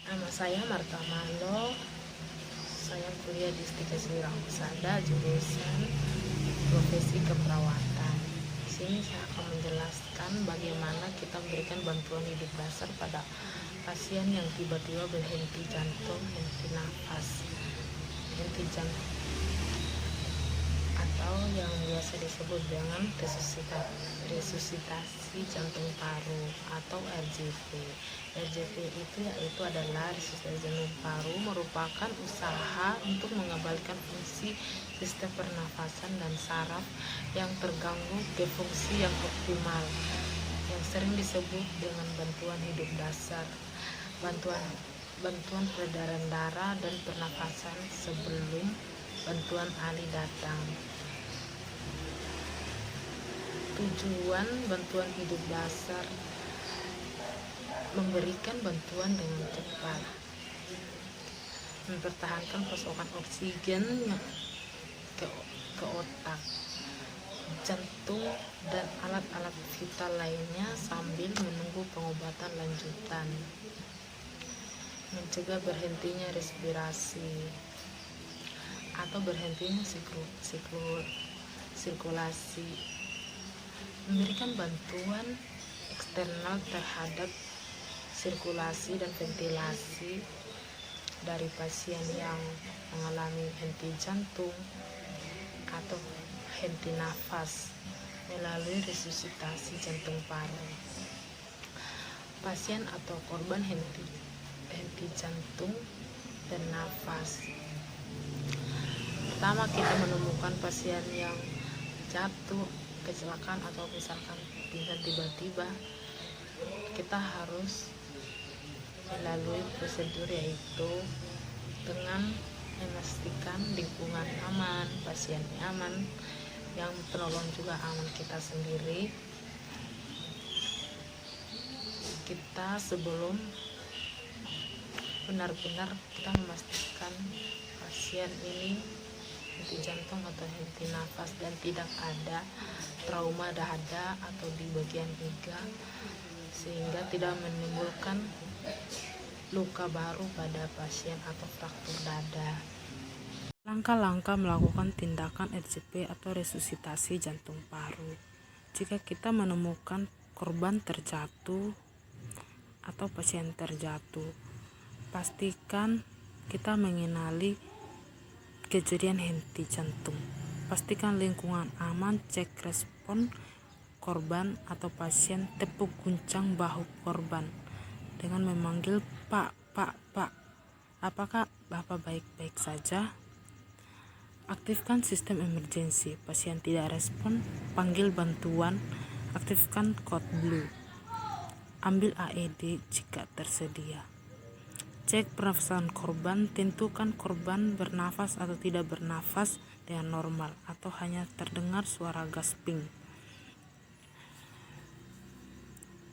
Nama saya Marta Mando. Saya kuliah di Stikes Wirausaha, jurusan profesi keperawatan. Di sini saya akan menjelaskan bagaimana kita memberikan bantuan hidup dasar pada pasien yang tiba-tiba berhenti jantung, henti nafas, henti jantung, atau yang biasa disebut dengan resusitasi jantung paru atau RJP. RJP itu yaitu adalah resusitasi jantung paru, merupakan usaha untuk mengembalikan fungsi sistem pernafasan dan saraf yang terganggu ke fungsi yang optimal, yang sering disebut dengan bantuan hidup dasar. Bantuan peredaran darah dan pernafasan sebelum bantuan ahli datang. Tujuan bantuan hidup dasar: memberikan bantuan dengan cepat, mempertahankan pasokan oksigen ke otak, jantung, dan alat-alat vital lainnya sambil menunggu pengobatan lanjutan, mencegah berhentinya respirasi atau berhentinya sirkulasi, memberikan bantuan eksternal terhadap sirkulasi dan ventilasi dari pasien yang mengalami henti jantung atau henti nafas melalui resusitasi jantung paru. Pasien atau korban henti jantung dan nafas. Pertama, kita menemukan pasien yang jatuh, kecelakaan, atau misalkan pingsan tiba-tiba, kita harus melalui prosedur yaitu dengan memastikan lingkungan aman, pasien aman, yang penolong juga aman, kita sendiri. Kita sebelum benar-benar kita memastikan pasien ini henti jantung atau henti nafas dan tidak ada trauma dada atau di bagian iga, sehingga tidak menimbulkan luka baru pada pasien atau fraktur dada. Langkah-langkah melakukan tindakan RJP atau resusitasi jantung paru. Jika kita menemukan korban terjatuh atau pasien terjatuh, pastikan kita mengenali kejadian henti jantung. Pastikan lingkungan aman, cek respon korban atau pasien, tepuk guncang bahu korban dengan memanggil Pak. Apakah Bapak baik-baik saja? Aktifkan sistem emergensi. Pasien tidak respon, panggil bantuan, aktifkan code blue. Ambil AED jika tersedia. Cek pernafasan korban, tentukan korban bernafas atau tidak bernafas dengan normal atau hanya terdengar suara gasping.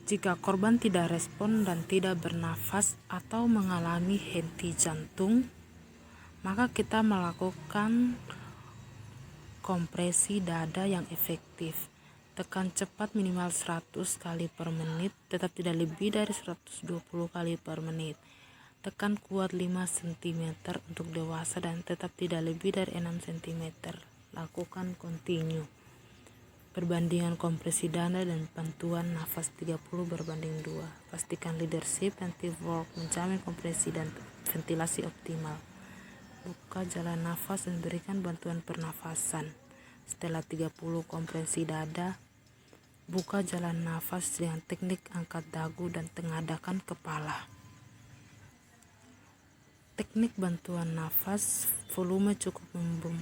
Jika korban tidak respon dan tidak bernafas atau mengalami henti jantung, maka kita melakukan kompresi dada yang efektif. Tekan cepat minimal 100 kali per menit, tetap tidak lebih dari 120 kali per menit. Tekan kuat 5 cm untuk dewasa dan tetap tidak lebih dari 6 cm. Lakukan continue. Perbandingan kompresi dada dan bantuan nafas 30:2. Pastikan leadership dan teamwork menjamin kompresi dan ventilasi optimal. Buka jalan nafas dan berikan bantuan pernafasan. Setelah 30 kompresi dada, buka jalan nafas dengan teknik angkat dagu dan tengadahkan kepala. Teknik bantuan nafas, volume cukup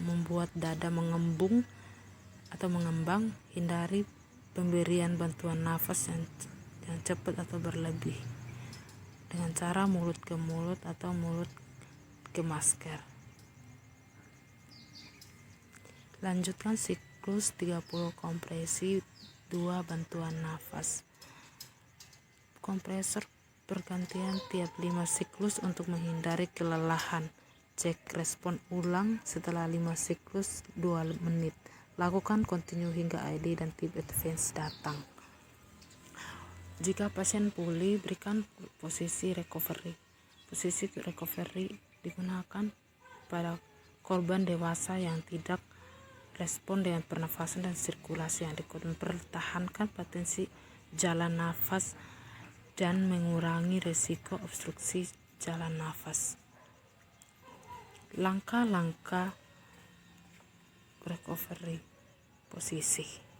membuat dada mengembang. Hindari pemberian bantuan nafas yang cepat atau berlebih dengan cara mulut ke mulut atau mulut ke masker. Lanjutkan siklus 30 kompresi 2 bantuan nafas. Kompresor bergantian tiap 5 siklus untuk menghindari kelelahan. Cek respon ulang setelah 5 siklus 2 menit. Lakukan continue hingga AED dan tim advance datang. Jika pasien pulih, berikan posisi recovery. Posisi recovery digunakan pada korban dewasa yang tidak respon dengan pernafasan dan sirkulasi yang mempertahankan potensi jalan nafas dan mengurangi risiko obstruksi jalan nafas. Langkah-langkah recovery posisi